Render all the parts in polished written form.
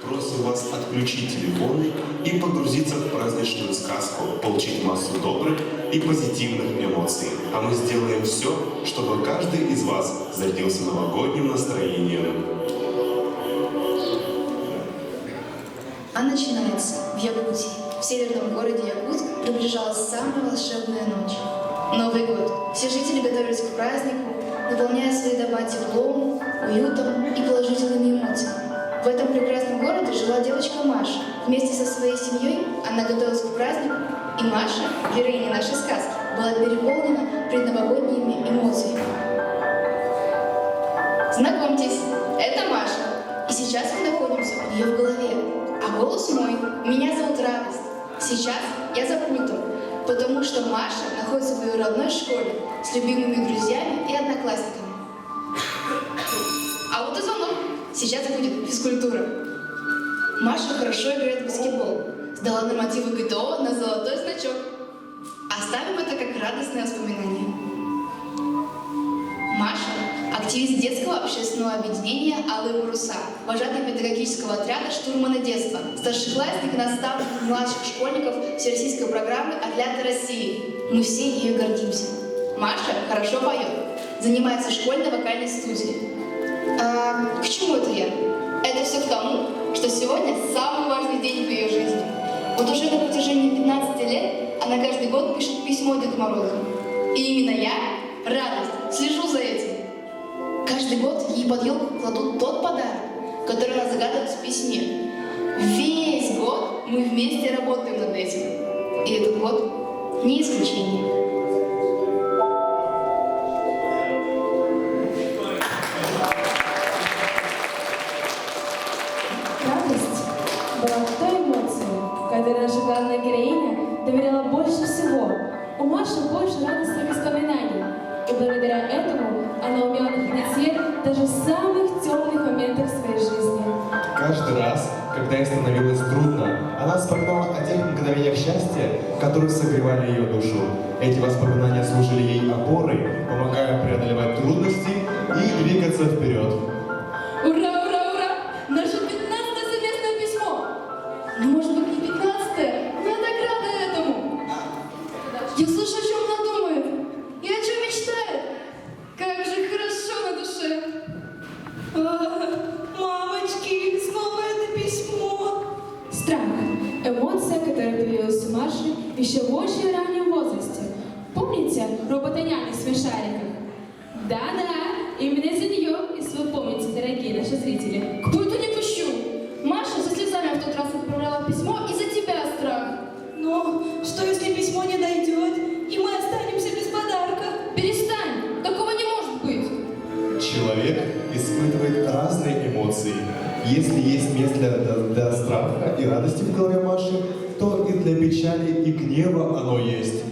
Просим вас отключить телефоны и погрузиться в праздничную сказку, получить массу добрых и позитивных эмоций. А мы сделаем все, чтобы каждый из вас зарядился новогодним настроением. А начинается в Якутии. В северном городе Якутск приближалась самая волшебная ночь. Новый год. Все жители готовились к празднику, наполняя свои дома теплом, уютом и положительными эмоциями. В этом прекрасном городе жила девочка Маша. Вместе со своей семьей она готовилась к празднику, и Маша, героиня нашей сказки, была переполнена предновогодними эмоциями. Знакомьтесь, это Маша. И сейчас мы находимся у нее в голове. А голос мой. Меня зовут Радость. Сейчас я за пультом, потому что Маша находится в ее родной школе с любимыми друзьями и одноклассниками. А вот и звонок. Сейчас будет физкультура. Маша хорошо играет в баскетбол. Сдала нормативы ГТО на золотой значок. Оставим это как радостное воспоминание. Маша – активист детского общественного объединения «Алые паруса», вожатый педагогического отряда «Штурманы детства», старшеклассник и наставник младших школьников всероссийской программы «Отряд России». Мы все ею гордимся. Маша хорошо поет, занимается в школьной вокальной студии. А к чему это я? Это все к тому, что сегодня самый важный день в ее жизни. Вот уже на протяжении 15 лет она каждый год пишет письмо Деду Морозу. И именно я, Радость, слежу за этим. Каждый год ей под елку кладут тот подарок, который она загадывает в письме. Весь год мы вместе работаем над этим. И этот год не исключение. Радость была той эмоцией, которой наша главная героиня доверяла больше всего. У Маши больше радостных воспоминаний. И благодаря этому она умела находить свет даже в самых темных моментах своей жизни. Каждый раз, когда ей становилось трудно, она вспоминала о тех мгновениях счастья, которые согревали ее душу. Эти воспоминания служили ей опорой, помогая преодолевать трудности и двигаться вперед. Ура, ура, ура! Наше 15-е совместное письмо! Ну, может быть, не 15-е, но я так рада этому! Я слышу, о чем она думает и о чем мечтает. Как же хорошо на душе! Мамочки, снова это письмо! Страх. Эмоция, которая появилась у Маши еще в очень раннем возрасте. Помните робота-няню в смешариках? Да-да, именно из-за нее, если вы помните, дорогие наши зрители. К пульту не пущу! Маша со слезами в тот раз отправляла письмо из-за тебя, страх. Но что, если письмо не дойдет, и мы останемся без подарка? Перестань! Такого не может быть! Человек испытывает разные эмоции. Если есть место для страха и радости в голове Маши, то и для печали и гнева оно есть.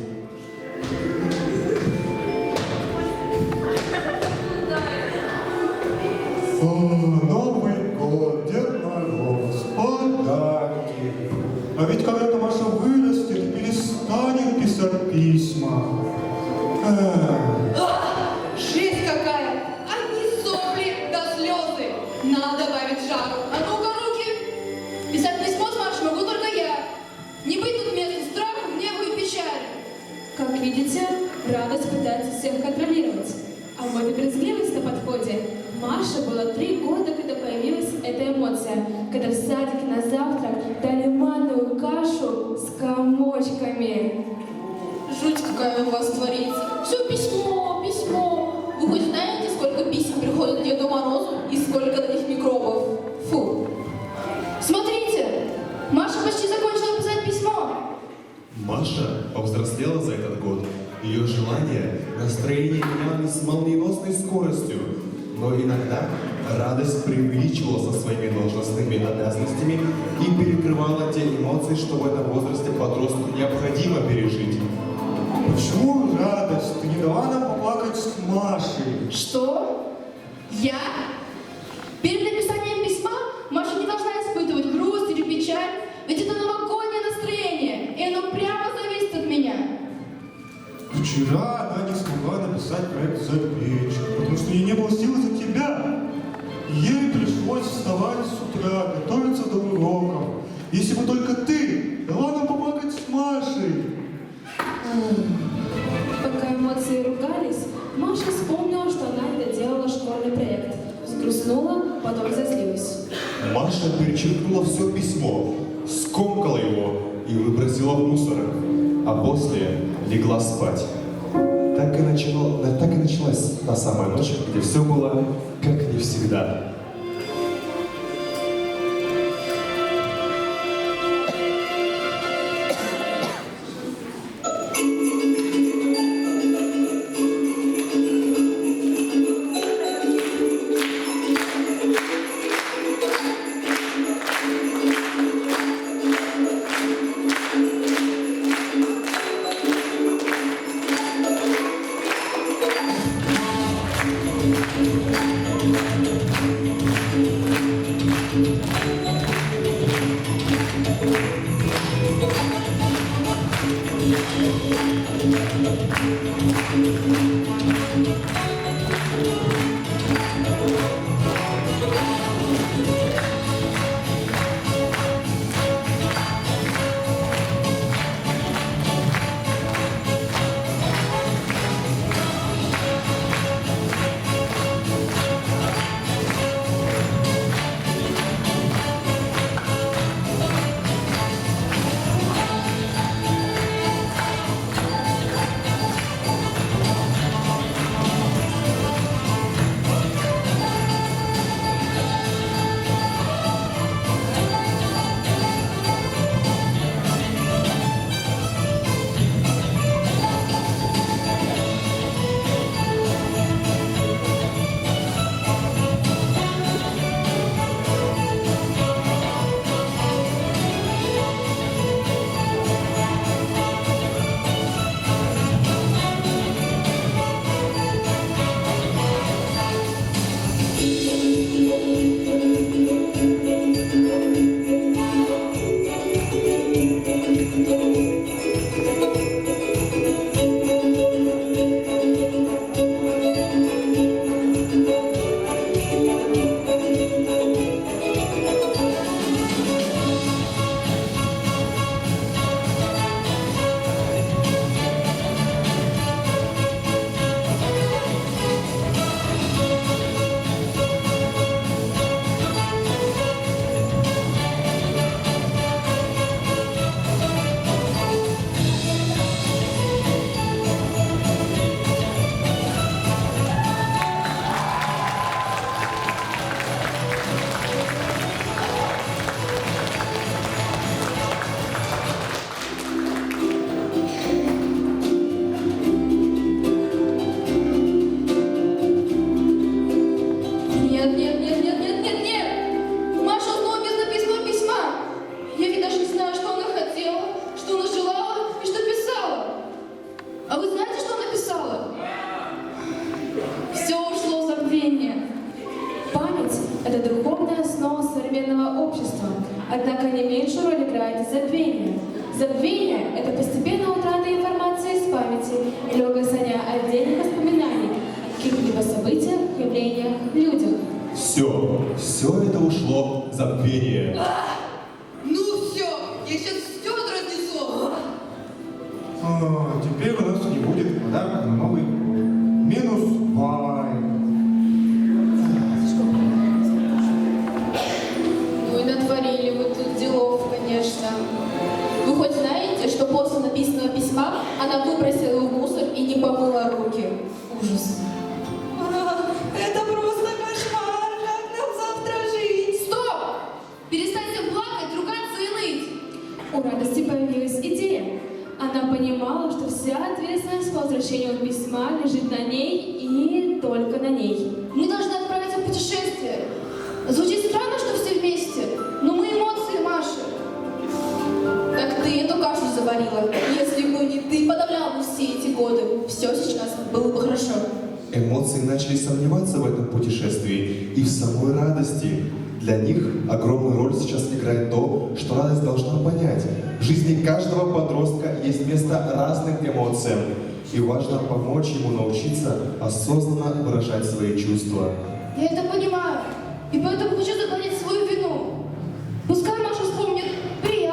Новый год, Дед Мороз, подарки. А ведь когда-то Маша вырастет, перестанет писать письма. Жесть какая! Одни сопли да слезы! Надо добавить жару. А ну-ка, руки! Писать письмо с Машей могу только я. Не быть тут места страху, гневу и печали. Как видите, радость пытается всех контролировать. А вот и брезгливость на подходе. Маше было 3 года, когда появилась эта эмоция, когда в садике на завтрак дали манную кашу с комочками. Жуть какая у вас творится. Все письмо, письмо. Вы хоть знаете, сколько писем приходит Деду Морозу и сколько на них микробов? Фу. Смотрите, Маша почти закончила писать письмо. Маша повзрослела за этот год. Ее желания, настроение менялись с молниеносной скоростью. Но иногда радость преувеличивала со своими должностными обязанностями и перекрывала те эмоции, что в этом возрасте подростку необходимо пережить. Почему радость? Ты не дала нам поплакать с Машей. Что? Я? Перед написанием письма Маша не должна испытывать грусть или печаль, ведь это новогоднее настроение, и оно прямо зависит от меня. Вчера она не смогла написать проект «Запечь», потому что ей не было сил за тебя. Ей пришлось вставать с утра, готовиться до Если бы только ты дала нам поплакать с Машей. Пока эмоции ругались, Маша вспомнила, что она не доделала школьный проект. Взгрустнула, потом разозлилась. Маша перечеркнула все письмо, скомкала его и выбросила в мусор, а после легла спать. Так и началась та самая ночь, где все было как не всегда. Это духовная основа современного общества. Однако не меньшую роль играет забвение. Забвение – это постепенная утрата информации из памяти или угасание отдельных воспоминаний о каких-либо событиях, явлениях, людях. Все это ушло в забвение. Ну все, я сейчас все разнесу. Теперь у нас не будет подарка на Новый год. Минус пай. Ну и натворили вы тут делов, конечно. Вы хоть знаете, что после написанного письма она выбросила его в мусор и не помыла руки? Ужас. Это просто кошмар, как нам завтра жить? Стоп! Перестаньте плакать, ругаться и ныть! У радости появилась идея. Она понимала, что вся ответственность по возвращению письма лежит на ней и только на ней. Мы должны отправиться в путешествие. Звучит странно, что все вместе, но мы эмоции, Маша. Так ты эту кашу заварила. Если бы не ты подавлял бы все эти годы, все сейчас было бы хорошо. Эмоции начали сомневаться в этом путешествии и в самой радости. Для них огромную роль сейчас играет то, что радость должна понять. В жизни каждого подростка есть место разным эмоциям, и важно помочь ему научиться осознанно выражать свои чувства. Я это понимаю, и поэтому хочу загладить свою вину. Пускай Маша вспомнит приятные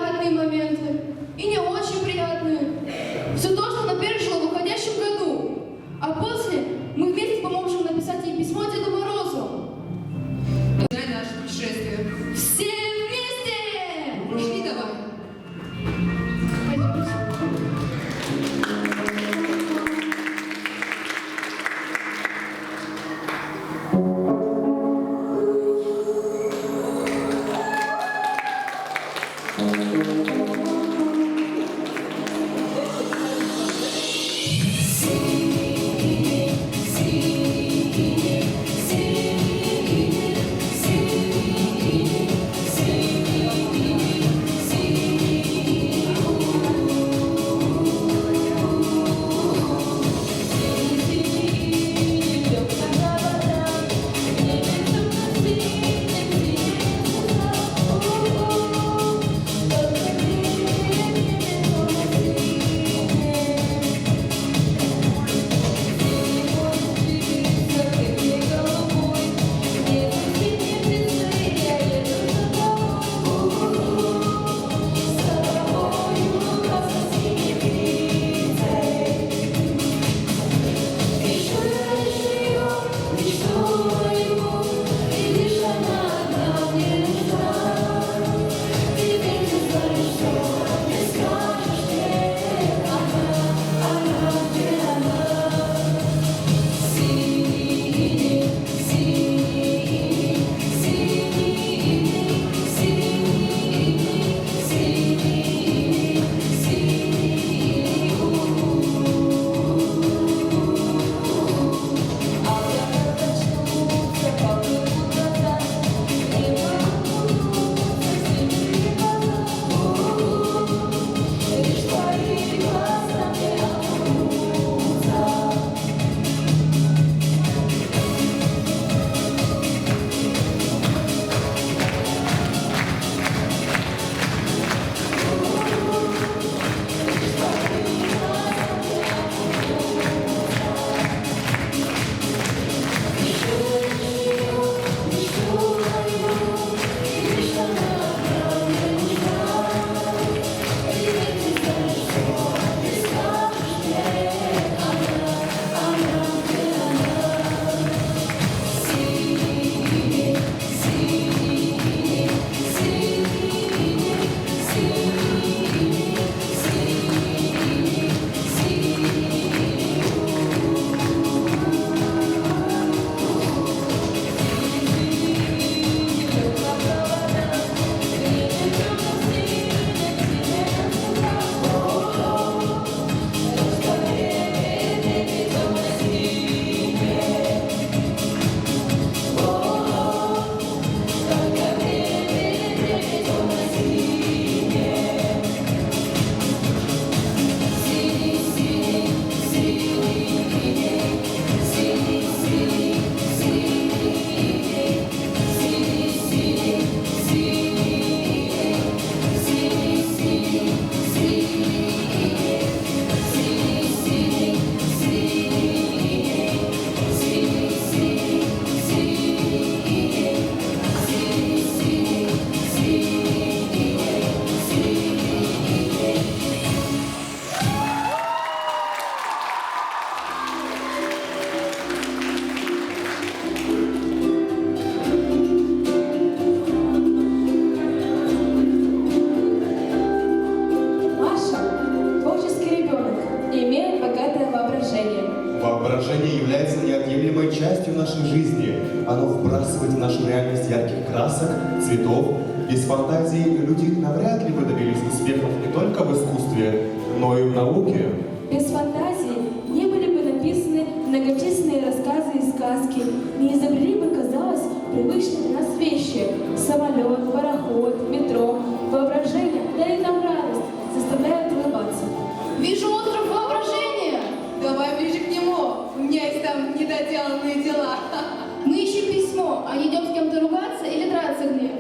Воображение является неотъемлемой частью нашей жизни. Оно вбрасывает в нашу реальность ярких красок, цветов. Без фантазии люди навряд ли бы добились успехов не только в искусстве, но и в науке. Без фантазии не были бы написаны многочисленные рассказы и сказки, не изобрели бы, казалось, привычные для нас вещи – самолет, пароход, метро. Воображение дарит нам радость, заставляет улыбаться. Вижу остров воображения. Давай ближе к нему. У меня есть там недоделанные дела. Мы ищем письмо, а не идем с кем-то ругаться или драться где.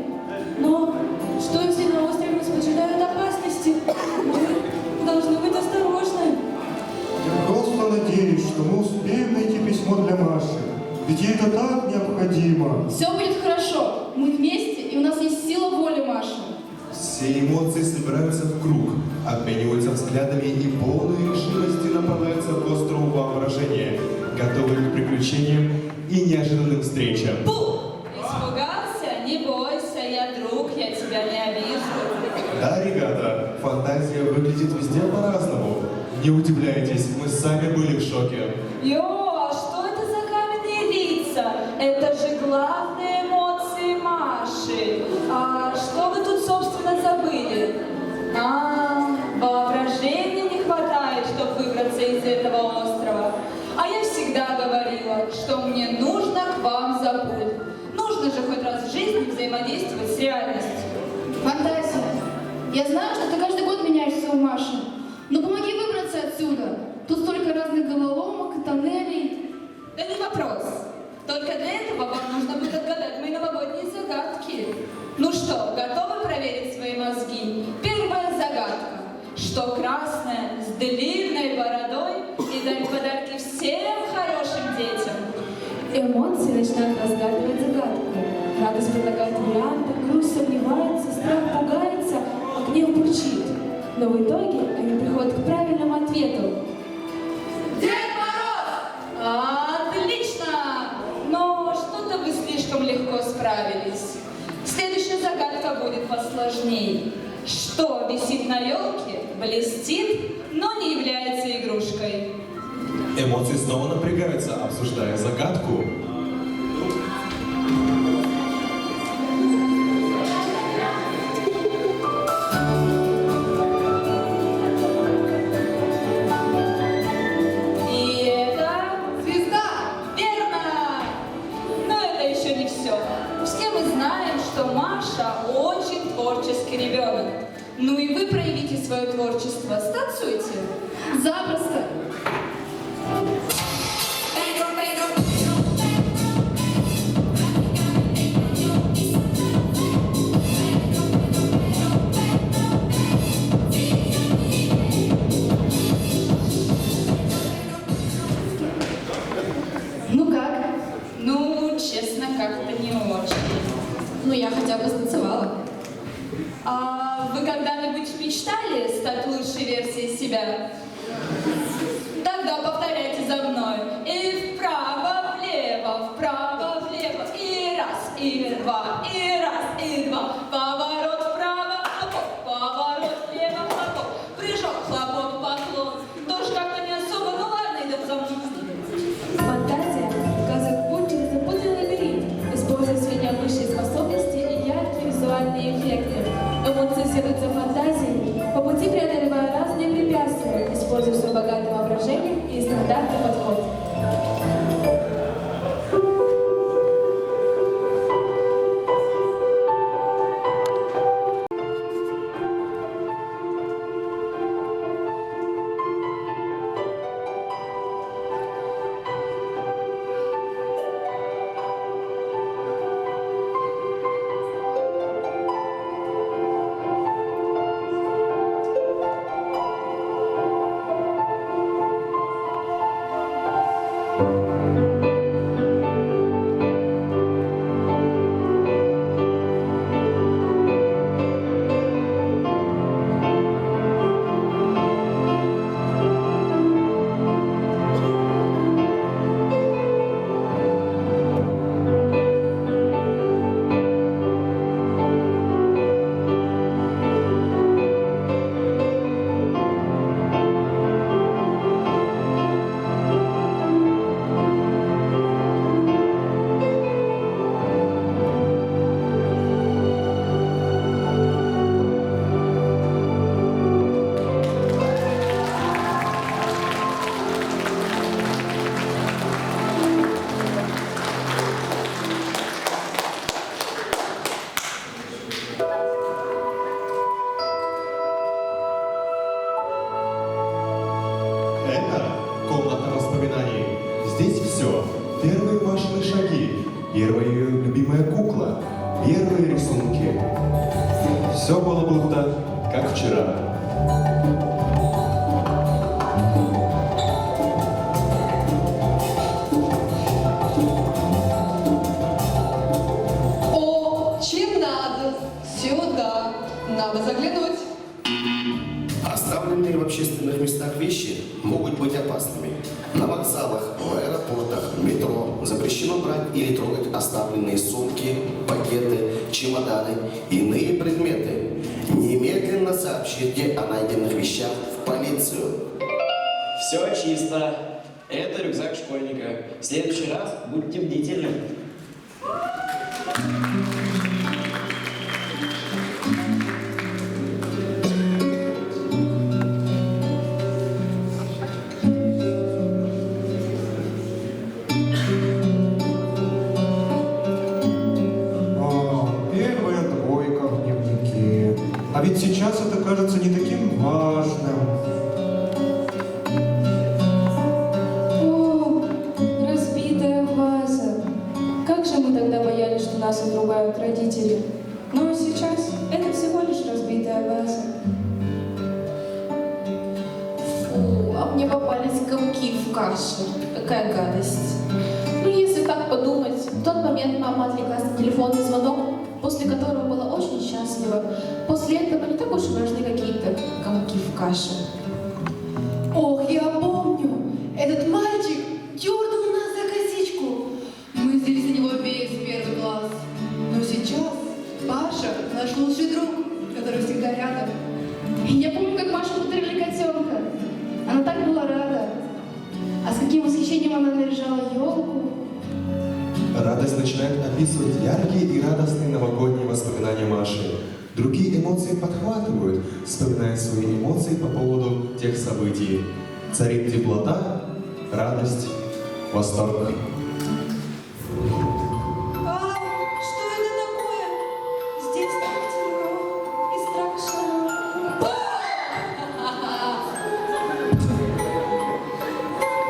Но что если на острове нас поджидают опасности? Мы должны быть осторожны. Я просто надеюсь, что мы успеем найти письмо для Маши. Ведь ей это так необходимо. Все будет хорошо. Мы вместе, и у нас есть сила воли, Маша. Все эмоции собираются в круг, обмениваются взглядами и полной решимости направляются к острову воображения, готовые к приключениям и неожиданным встречам. Испугался? Не бойся, я друг, я тебя не обижу. Да, ребята, фантазия выглядит везде по-разному. Не удивляйтесь, мы сами были в шоке. Йо, а что это за каменные лица? Это же главные эмоции Маши. А что вы тут, собственно, забыли? взаимодействовать с реальностью. Фантазия. Я знаю, что ты каждый год меняешься у Маши. Но помоги выбраться отсюда. Тут столько разных головоломок, тоннелей. Да не вопрос. Только для этого вам нужно будет отгадать мои новогодние загадки. Ну что, готовы проверить свои мозги? Первая загадка. Что красное, с длинной бородой и дарит подарки всем хорошим детям? Эмоции начинают разгадывать загадку. Радость предлагает варианты, грусть сомневается, страх пугается, а гнев бурчит. Но в итоге они приходят к правильному ответу. Дед Мороз! Отлично! Но что-то вы слишком легко справились. Следующая загадка будет посложнее. Что висит на елке, блестит, но не является игрушкой? Эмоции снова напрягаются, обсуждая загадку. И это... Звезда! Верно! Но это еще не все. Все мы знаем, что Маша очень творческий ребенок. Ну и вы проявите свое творчество. Станцуйте. Запросто. Ну как? Ну, честно, как-то не очень. Ну, я хотя бы станцевала. А вы когда-нибудь мечтали стать лучшей версией себя? Тогда повторяйте за мной. И вправо, влево, и раз, и два, и раз, и два. Поворот вправо, хлопок, поворот влево, хлопок. Прыжок, хлопок, поклон. Тоже как-то не особо, ну ладно, идем за мной. Фантазия указывает путь через запутанный лабиринт, используя свои необычные способности и яркие визуальные эффекты. Эмоции следуют за фантазией, по пути преодолевая разные препятствия, используя свое богатое воображение и стандартный подход. Это комната воспоминаний. Здесь все. Первые Машины шаги, первая ее любимая кукла, первые рисунки. Все было будто как вчера. О, чем надо? Сюда. Надо заглянуть. Оставленные в общественных местах вещи могут быть опасными. На вокзалах, в аэропортах, метро запрещено брать или трогать оставленные сумки, пакеты, чемоданы, иные предметы. Немедленно сообщите о найденных вещах в полицию. Все чисто. Это рюкзак школьника. В следующий раз будьте бдительны. А ведь сейчас это кажется не таким важным. О, разбитая ваза. Как же мы тогда боялись, что нас отругают родители. Но сейчас это всего лишь разбитая ваза. Фу, а мне попались комки в каше. Какая гадость. Ну, если так подумать, в тот момент мама отвлеклась на телефонный звонок, после которого была очень счастлива. После этого не так уж и важны какие-то комки в каше. Ох, я помню, этот мальчик дернул нас за косичку. Мы взялись за него весь первый класс. Но сейчас Паша наш лучший друг, который всегда рядом. Я помню, как Маша подарили котенка. Она так была рада. А с каким восхищением она наряжала елку. Радость начинает описывать яркие и радостные новогодние воспоминания Маши. Другие эмоции подхватывают, вспоминая свои эмоции по поводу тех событий. Царит теплота, радость, восторг. А, что это такое? Здесь так темно и страшно.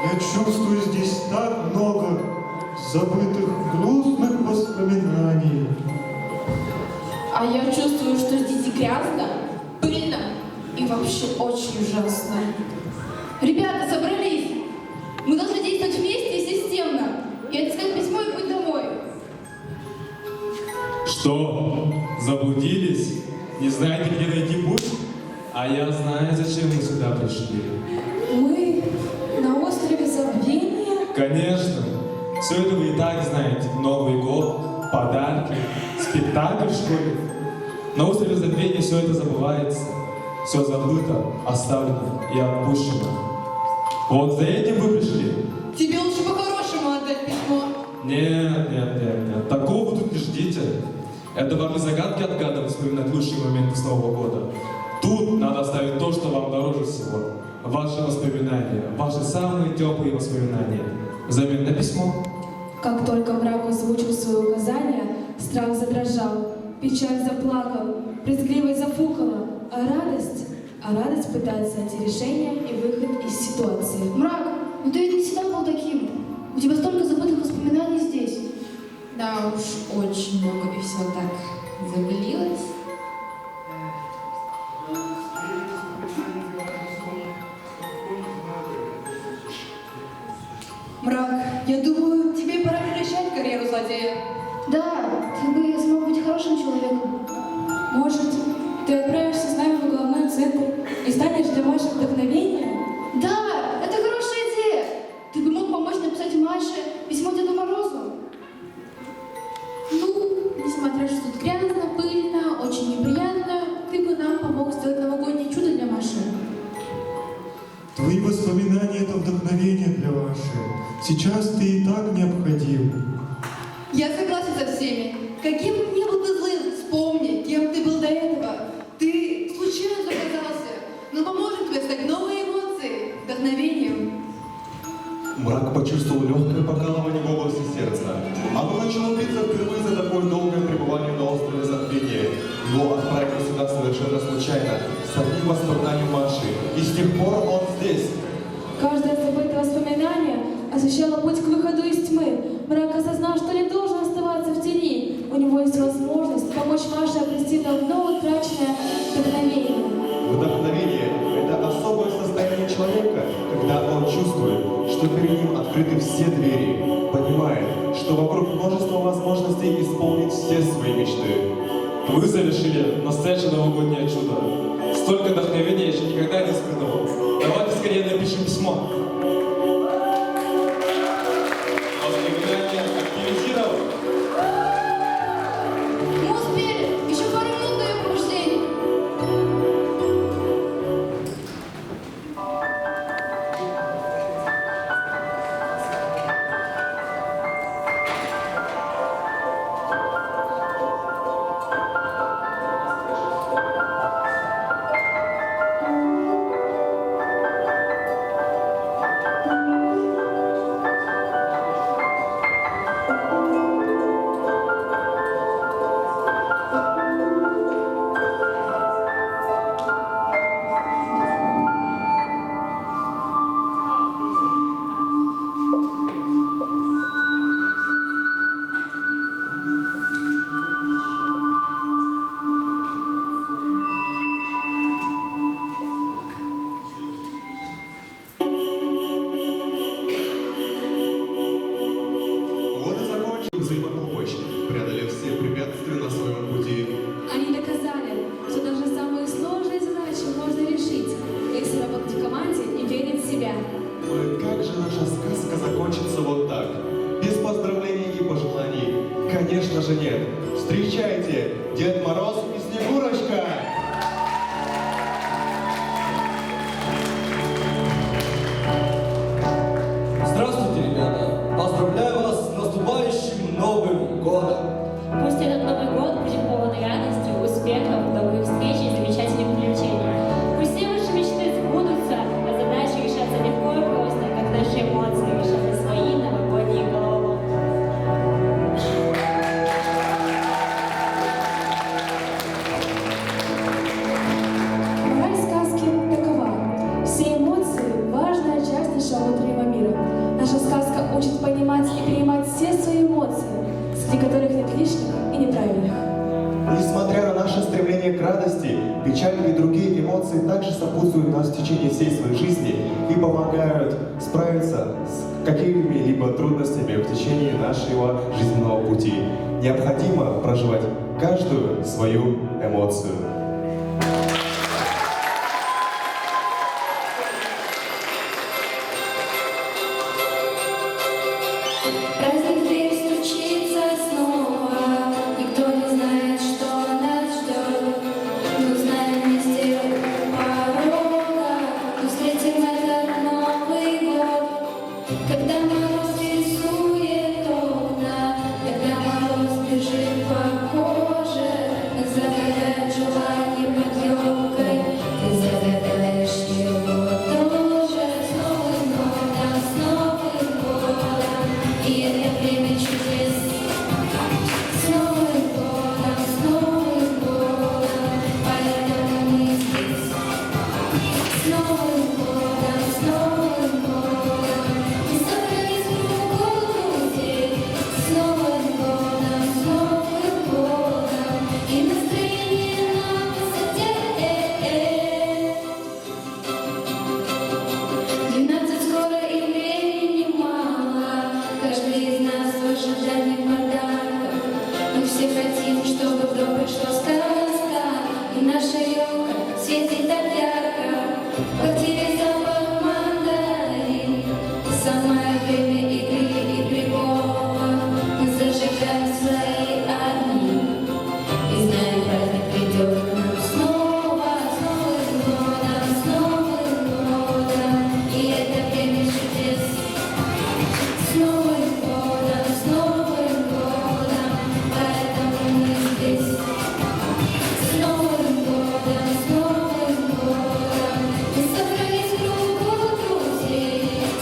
Я чувствую здесь так много забытых грустных воспоминаний. А я чувствую, что здесь грязно, пыльно и вообще очень ужасно. Ребята, собрались! Мы должны действовать вместе и системно. И отыскать письмо и путь домой. Что, заблудились? Не знаете, где найти путь? А я знаю, зачем мы сюда пришли. Мы на острове Забвения? Конечно. Все это вы и так знаете. Новый год, подарки, спектакль в школе. На острове Забвения все это забывается. Все забыто, оставлено и отпущено. Вот за этим вы пришли? Тебе лучше по-хорошему отдать письмо. Нет. Такого вы тут не ждите. Это вам и загадки отгадывать, вспоминать лучшие моменты с Нового года. Тут надо оставить то, что вам дороже всего. Ваши воспоминания, ваши самые теплые воспоминания. Взамен на письмо. Как только мрак озвучил свои указания, страх задрожал, печаль заплакал, брезгливость зафукала, а радость пытается найти решение и выход из ситуации. Мрак, ну ты ведь не всегда был таким. У тебя столько забытых воспоминаний здесь. Да уж, очень много и все так забылилось. Мрак, я думаю, тебе пора прекращать карьеру злодея. Да, ты бы смог быть хорошим человеком. Может, ты отправишься с нами в головной центр и станешь для Маши вдохновением? Да, это хорошая идея. Ты бы мог помочь написать Маше письмо Деду Морозу. Ну, несмотря что тут грязно, пыльно, очень неприятно, ты бы нам помог сделать новогоднее чудо для Маши. Твои воспоминания — это вдохновение для Маши. Сейчас ты и так необходим. Я согласен со всеми. Каким бы ни был ты злым, вспомни, кем ты был до этого. Ты случайно тут оказался, но поможет тебе стать новой эмоцией, вдохновением. Мрак почувствовал легкое покалывание в области сердца. Оно начало биться впервые за такое долгое пребывание на острове Забвения. Его отправили сюда совершенно случайно, с одним воспоминанием Маши. И с тех пор он здесь. Каждое забытое воспоминание освещало путь к выходу из тьмы. Мрак осознал, что не должен оставаться в тени. У него есть возможность помочь Маше обрести давно утраченное вдохновение. Вдохновение – это особое состояние человека, когда он чувствует, что перед ним открыты все двери, понимает, что вокруг множество возможностей исполнить все свои мечты. Вы совершили настоящее новогоднее чудо. Столько вдохновения я еще никогда не испытывал. Давайте скорее напишем письмо. Воспоминания активизированы. Мы успели. Еще пару минут до ее пробуждения. радости, печаль и другие эмоции также сопутствуют нас в течение всей своей жизни и помогают справиться с какими-либо трудностями в течение нашего жизненного пути. Необходимо проживать каждую свою эмоцию. Праздник в дверь стучится снова, никто не знает, что нас ждет. Мы узнаем вместе у порога, мы встретим этот Новый год. Когда мороз рисует окна, когда мороз бежит по коже, мы загадаем желание под елкой, ты загадаешь его тоже. С Новым годом, с Новым годом, и это время чудес. С Новым годом, поэтому мы здесь. С Новым годом, мы собрались в кругу друзей. С Новым годом, и настроение на высоте. 12 скоро и времени мало, каждый из нас в ожидании подарков. Мы все хотим, чтобы в дом пришла сказка, и наша елка светит так ярко. В квартире запах мандарин, самое время игры и приколов. Мы зажигаем свои огни и знаем, праздник придет к нам снова. С Новым годом, с Новым годом, и это время чудес. С Новым годом, поэтому мы здесь. С Новым годом, мы собрались в кругу друзей.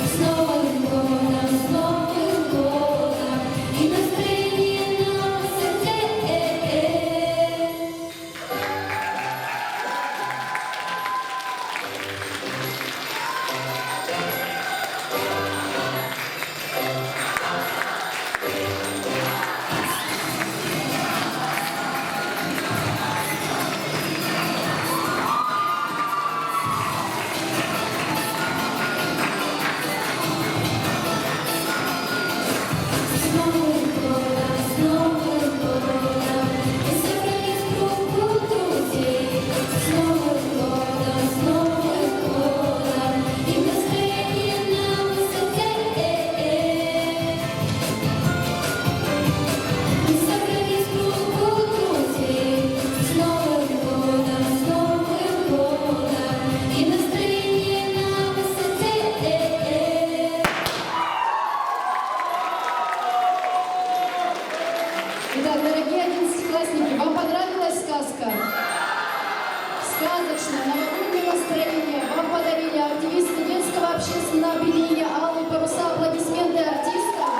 С Новым годом, и настроение на высоте. С Новым годом, мы собрались в кругу друзей. С Новым годом, и настроение на высоте. Мы собрались в кругу друзей. С Новым годом, и настроение на высоте. Итак, дорогие одиннадцатиклассники, вам понравилась сказка? Сказочное новогоднее настроение вам подарили активисты детского общественного объединения «Алые паруса». Аплодисменты артистам.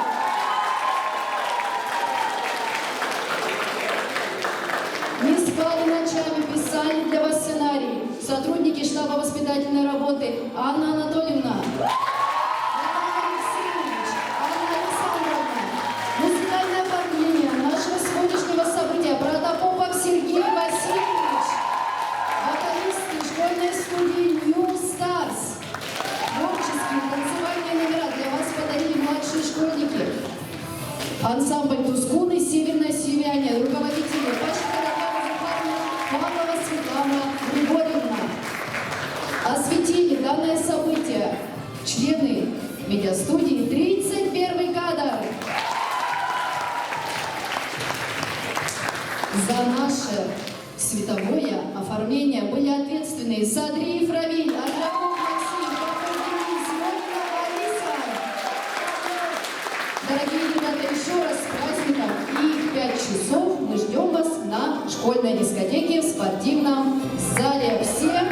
Не спали ночами, писали для вас сценарий. Сотрудники штаба воспитательной работы Анна Анатольевна, Наталья Алексеевич, Анна Александровна. Музыкальное оформление нашего сегодняшнего события Протопопов Сергей Васильевич. Вокалисты школьной студии New Stars. Творческие танцевальные номера для вас подарили младшие школьники. Ансамбль Тускуны, Северное сияние, руководители Пащенко Татьяна Захаровна, Павлова Светлана Григорьевна. Осветили данное событие члены медиастудии 31 кадр. За наше световое оформление были ответственны Садриев Равиль, Адраков Максим, Попов Денис, Ионина Лариса. Дорогие ребята, еще раз с праздником. И в 5 часов мы ждем вас на школьной дискотеке в спортивном зале. Всем